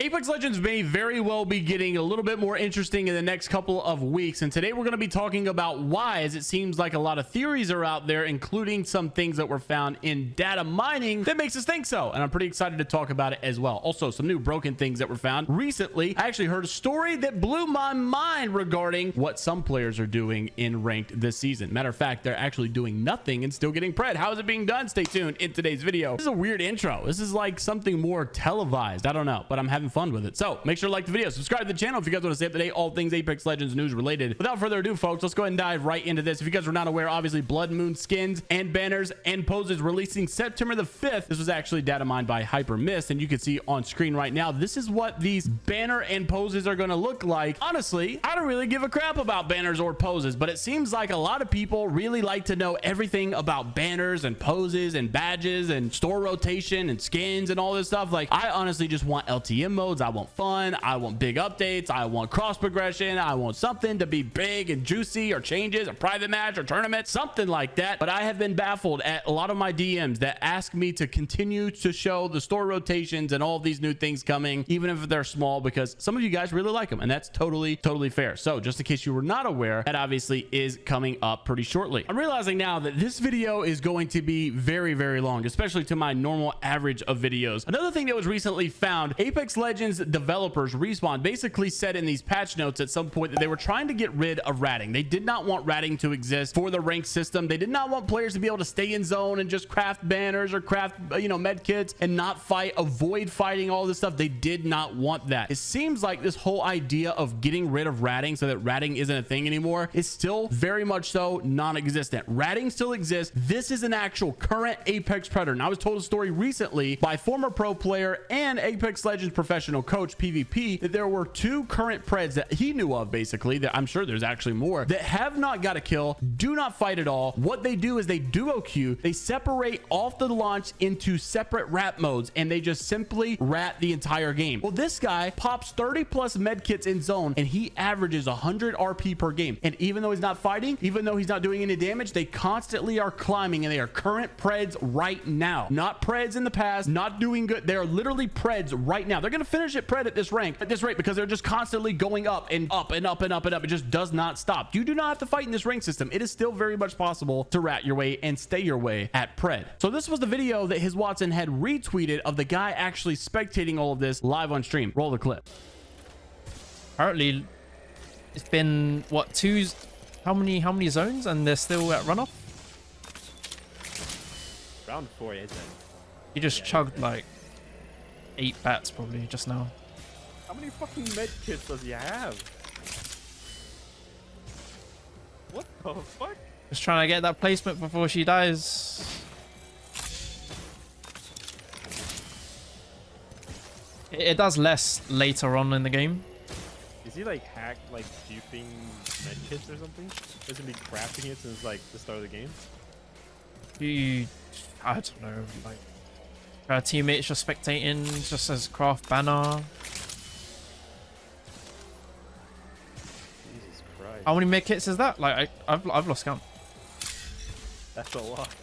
Apex Legends may very well be getting a little bit more interesting in the next couple of weeks, and today we're going to be talking about why, as it seems like a lot of theories are out there, including some things that were found in data mining that makes us think so, and I'm pretty excited to talk about it as well. Also, some new broken things that were found recently. I actually heard a story that blew my mind regarding what some players are doing in ranked this season. Matter of fact, they're actually doing nothing and still getting pred. How is it being done? Stay tuned in today's video. This is a weird intro. This is like something more televised. I don't know, but I'm having fun with it. So make sure to like the video, subscribe to the channel if you guys want to stay up to date, all things Apex Legends news related. Without further ado, folks, let's go ahead and dive right into this. If you guys are not aware, obviously Blood Moon skins and banners and poses releasing September the 5th. This was actually data mined by Hyper Mist, and you can see on screen right now, this is what these banner and poses are going to look like. Honestly, I don't really give a crap about banners or poses, but it seems like a lot of people really like to know everything about banners and poses and badges and store rotation and skins and all this stuff. Like, I honestly just want LTM modes. I want fun. I want big updates. I want cross progression. I want something to be big and juicy, or changes, or private match, or tournament, something like that. But I have been baffled at a lot of my DMs that ask me to continue to show the store rotations and all of these new things coming, even if they're small, because some of you guys really like them, and that's totally fair. So just in case you were not aware, that obviously is coming up pretty shortly. I'm realizing now that this video is going to be very long, especially to my normal average of videos. Another thing that was recently found, Apex Legends developers Respawn basically said in these patch notes at some point that they were trying to get rid of ratting. They did not want ratting to exist for the ranked system. They did not want players to be able to stay in zone and just craft banners or craft med kits and not fight, avoid fighting, all this stuff. They did not want that. It seems like this whole idea of getting rid of ratting so that ratting isn't a thing anymore is still very much so non-existent. Ratting still exists. This is an actual current Apex predator. And I was told a story recently by former pro player and Apex Legends professional coach PvP that there were two current preds that he knew of, basically, that I'm sure there's actually more, that have not got a kill, do not fight at all. What they do is they duo queue. They separate off the launch into separate rat modes, and they just simply rat the entire game. Well, this guy pops 30 plus med kits in zone, and he averages 100 RP per game. And even though he's not fighting, even though he's not doing any damage, they constantly are climbing, and they are current preds right now. Not preds in the past, not doing good. They are literally preds right now. They're going to finish at pred at this rank, at this rate, because they're just constantly going up and up and up and up and up. It just does not stop. You do not have to fight in this rank system. It is still very much possible to rat your way and stay your way at pred. So this was the video that his Watson had retweeted of the guy actually spectating all of this live on stream. Roll the clip. Apparently it's been what, how many zones, and they're still at runoff? Round 4, isn't it? He just chugged like 8 bats probably just now. How many fucking med kits does he have? What the fuck? Just trying to get that placement before she dies. It does less later on in the game. Is he like hacked, like duping med kits or something? Hasn't been crafting it since like the start of the game? I don't know, like her teammates just spectating, just as craft banner. Jesus Christ. How many med kits is that? Like I've lost count. That's a lot.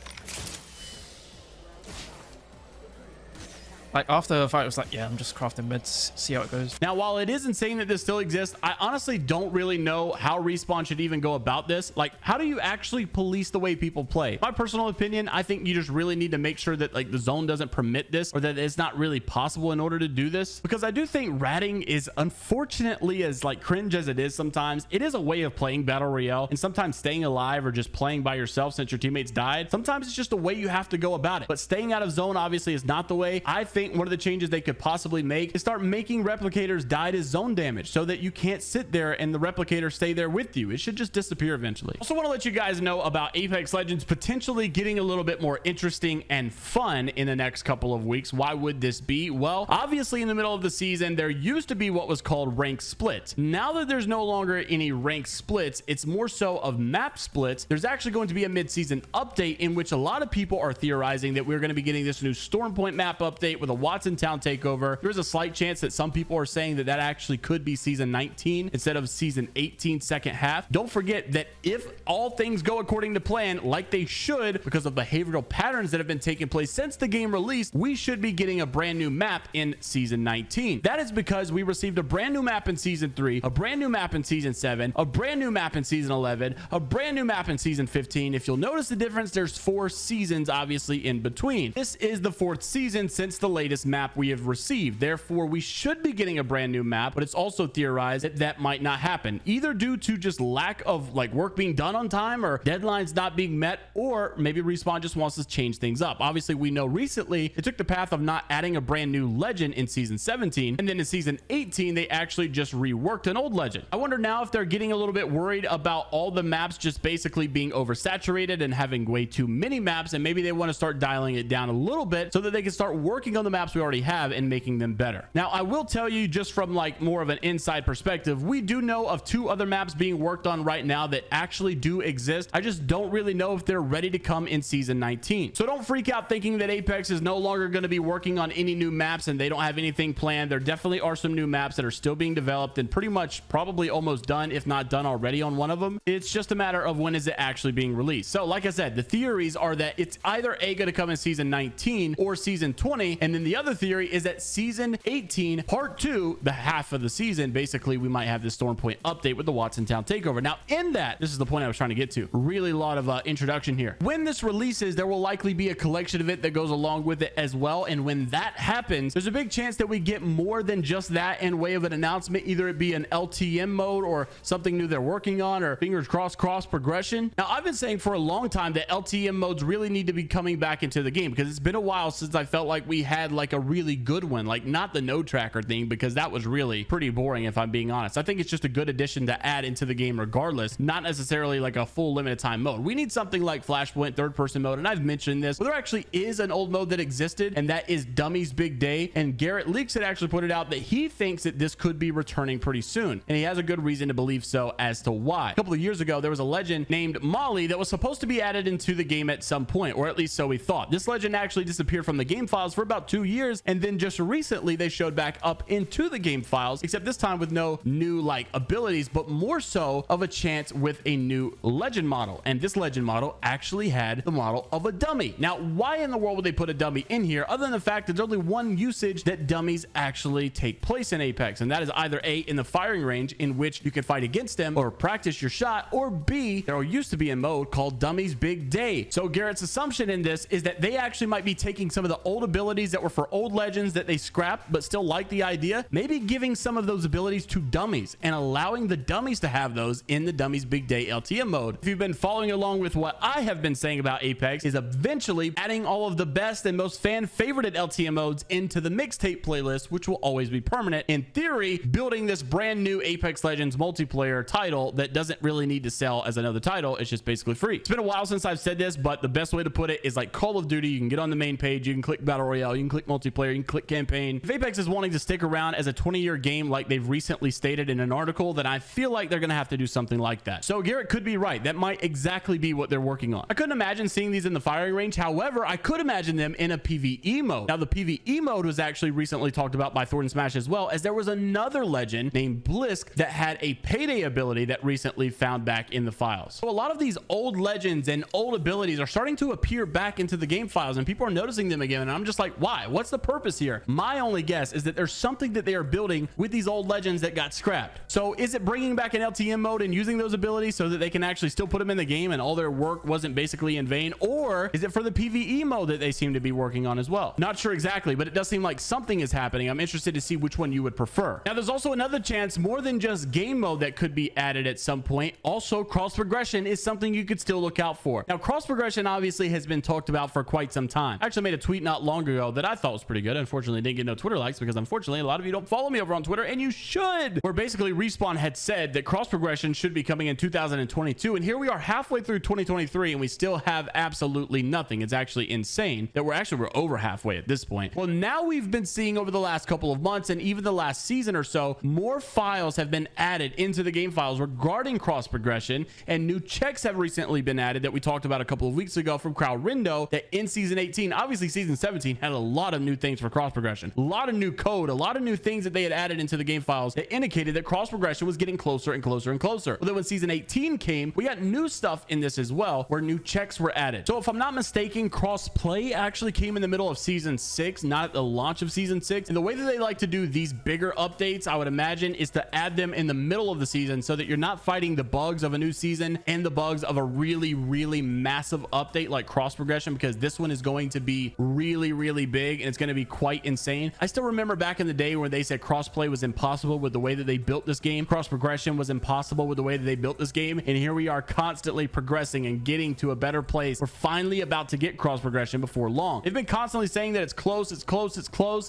Like after the fight, it was like, yeah, I'm just crafting meds, see how it goes. Now, while it is insane that this still exists, I honestly don't really know how Respawn should even go about this. Like, how do you actually police the way people play? My personal opinion, I think you just really need to make sure that like the zone doesn't permit this, or that it's not really possible in order to do this. Because I do think ratting is, unfortunately, as like cringe as it is sometimes, it is a way of playing Battle Royale, and sometimes staying alive or just playing by yourself since your teammates died. Sometimes it's just a way you have to go about it. But staying out of zone obviously is not the way. I think one of the changes they could possibly make is start making replicators die to zone damage so that you can't sit there and the replicators stay there with you. It should just disappear eventually. Also want to let you guys know about Apex Legends potentially getting a little bit more interesting and fun in the next couple of weeks. Why would this be? Well, obviously in the middle of the season, there used to be what was called rank splits. Now that there's no longer any rank splits, it's more so of map splits. There's actually going to be a mid-season update in which a lot of people are theorizing that we're going to be getting this new Stormpoint map update with with a Watson Town takeover. There's a slight chance that some people are saying that that actually could be season 19 instead of season 18 second half. Don't forget that if all things go according to plan, like they should, because of behavioral patterns that have been taking place since the game released, we should be getting a brand new map in season 19. That is because we received a brand new map in season 3, a brand new map in season 7, a brand new map in season 11, a brand new map in season 15. If you'll notice the difference, there's 4 seasons obviously in between. This is the 4th season since the latest map we have received. Therefore, we should be getting a brand new map, but it's also theorized that that might not happen, either due to just lack of like work being done on time or deadlines not being met, or maybe Respawn just wants to change things up. Obviously, we know recently it took the path of not adding a brand new legend in season 17, and then in season 18 they actually just reworked an old legend. I wonder now if they're getting a little bit worried about all the maps just basically being oversaturated and having way too many maps, and maybe they want to start dialing it down a little bit so that they can start working on the maps we already have and making them better. Now, I will tell you, just from like more of an inside perspective, we do know of 2 other maps being worked on right now that actually do exist. I just don't really know if they're ready to come in season 19. So don't freak out thinking that Apex is no longer going to be working on any new maps and they don't have anything planned. There definitely are some new maps that are still being developed and pretty much probably almost done, if not done already on one of them. It's just a matter of when is it actually being released. So like I said, the theories are that it's either A, going to come in season 19 or season 20, and then the other theory is that season 18 part 2, the half of the season, basically we might have this Storm Point update with the Watson Town takeover. Now in that, this is the point I was trying to get to, really a lot of introduction here. When this releases, there will likely be a collection of it that goes along with it as well, and when that happens, there's a big chance that we get more than just that in way of an announcement, either it be an LTM mode or something new they're working on, or fingers crossed cross progression. Now I've been saying for a long time that LTM modes really need to be coming back into the game, because it's been a while since I felt like we had like a really good one, like not the no tracker thing, because that was really pretty boring if I'm being honest. I think it's just a good addition to add into the game regardless, not necessarily like a full limited time mode. We need something like Flashpoint third person mode, and I've mentioned this, but there actually is an old mode that existed, and that is Dummy's Big Day, and Garrett Leaks had actually put it out that he thinks that this could be returning pretty soon, and he has a good reason to believe so as to why. A couple of years ago there was a legend named Molly that was supposed to be added into the game at some point, or at least so we thought. This legend actually disappeared from the game files for about 2 years, and then just recently they showed back up into the game files, except this time with no new like abilities, but more so of a chance with a new legend model. And this legend model actually had the model of a dummy. Now why in the world would they put a dummy in here, other than the fact that there's only one usage that dummies actually take place in Apex, and that is either A, in the firing range in which you can fight against them or practice your shot, or B, there used to be a mode called Dummy's Big Day. So Garrett's assumption in this is that they actually might be taking some of the old abilities that were for old legends that they scrapped but still like the idea, maybe giving some of those abilities to dummies and allowing the dummies to have those in the Dummy's Big Day LTM mode. If you've been following along with what I have been saying about Apex, is eventually adding all of the best and most fan favorited LTM modes into the mixtape playlist, which will always be permanent. In theory, building this brand new Apex Legends multiplayer title that doesn't really need to sell as another title. It's just basically free. It's been a while since I've said this, but the best way to put it is like Call of Duty. You can get on the main page, you can click Battle Royale, you can click multiplayer, you can click campaign. If Apex is wanting to stick around as a 20-year game like they've recently stated in an article, then I feel like they're going to have to do something like that. So Garrett could be right. That might exactly be what they're working on. I couldn't imagine seeing these in the firing range. However, I could imagine them in a PvE mode. Now the PvE mode was actually recently talked about by Thornton Smash as well, as there was another legend named Blisk that had a payday ability that recently found back in the files. So a lot of these old legends and old abilities are starting to appear back into the game files, and people are noticing them again, and I'm just like, why? What's the purpose here? My only guess is that there's something that they are building with these old legends that got scrapped. So is it bringing back an LTM mode and using those abilities so that they can actually still put them in the game and all their work wasn't basically in vain? Or is it for the PvE mode that they seem to be working on as well? Not sure exactly, but it does seem like something is happening. I'm interested to see which one you would prefer. Now there's also another chance, more than just game mode, that could be added at some point. Also, cross progression is something you could still look out for. Now cross progression obviously has been talked about for quite some time. I actually made a tweet not long ago that I thought was pretty good. Unfortunately didn't get no Twitter likes, because unfortunately a lot of you don't follow me over on Twitter, and you should. Where basically Respawn had said that cross progression should be coming in 2022, and here we are halfway through 2023 and we still have absolutely nothing. It's actually insane that we're over halfway at this point. Well, now we've been seeing over the last couple of months and even the last season or so, more files have been added into the game files regarding cross progression, and new checks have recently been added that we talked about a couple of weeks ago from Crowd Rindo, that in season 18, obviously season 17 had a lot of new things for cross progression, a lot of new code, a lot of new things that they had added into the game files that indicated that cross progression was getting closer and closer and closer. But then when season 18 came, we got new stuff in this as well, where new checks were added. So if I'm not mistaken, cross play actually came in the middle of season 6, not at the launch of season 6. And the way that they like to do these bigger updates, I would imagine, is to add them in the middle of the season so that you're not fighting the bugs of a new season and the bugs of a really massive update like cross progression, because this one is going to be really big and it's going to be quite insane. I still remember back in the day when they said crossplay was impossible with the way that they built this game, cross progression was impossible with the way that they built this game, and here we are constantly progressing and getting to a better place. We're finally about to get cross progression before long. They've been constantly saying that it's close,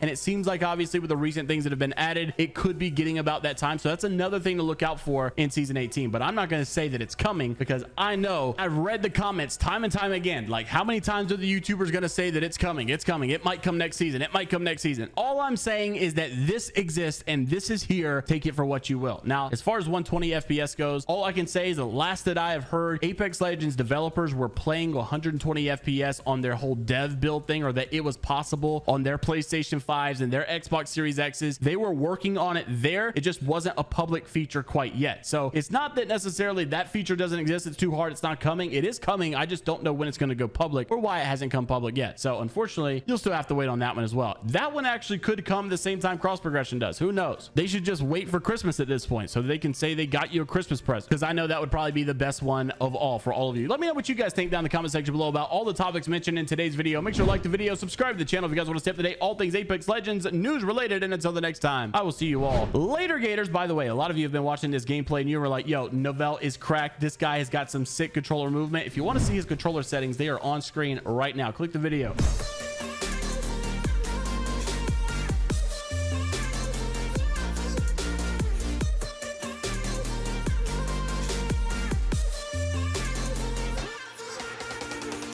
and it seems like obviously with the recent things that have been added, it could be getting about that time. So that's another thing to look out for in season 18. But I'm not going to say that it's coming, because I know I've read the comments time and time again. Like, how many times are the YouTubers going to say that it's coming? It's coming. It might come next season. It might come next season. All I'm saying is that this exists and this is here. Take it for what you will. Now, as far as 120 FPS goes, all I can say is the last that I have heard, Apex Legends developers were playing 120 FPS on their whole dev build thing, or that it was possible on their PlayStation 5s and their Xbox Series X's. They were working on it there. It just wasn't a public feature quite yet. So it's not that necessarily that feature doesn't exist. It's too hard. It's not coming. It is coming. I just don't know when it's going to go public or why it hasn't come public yet. So unfortunately, you'll still have to wait on that one as well. That one actually could come the same time cross progression does. Who knows? They should just wait for Christmas at this point so they can say they got you a Christmas present, because I know that would probably be the best one of all for all of you. Let me know what you guys think down in the comment section below about all the topics mentioned in today's video. Make sure to like the video, subscribe to the channel if you guys want to stay up to date all things Apex Legends news related. And until the next time, I will see you all later, Gators. By the way, a lot of you have been watching this gameplay and you were like, yo, Novell is cracked. This guy has got some sick controller movement. If you want to see his controller settings, they are on screen right now. Click the video.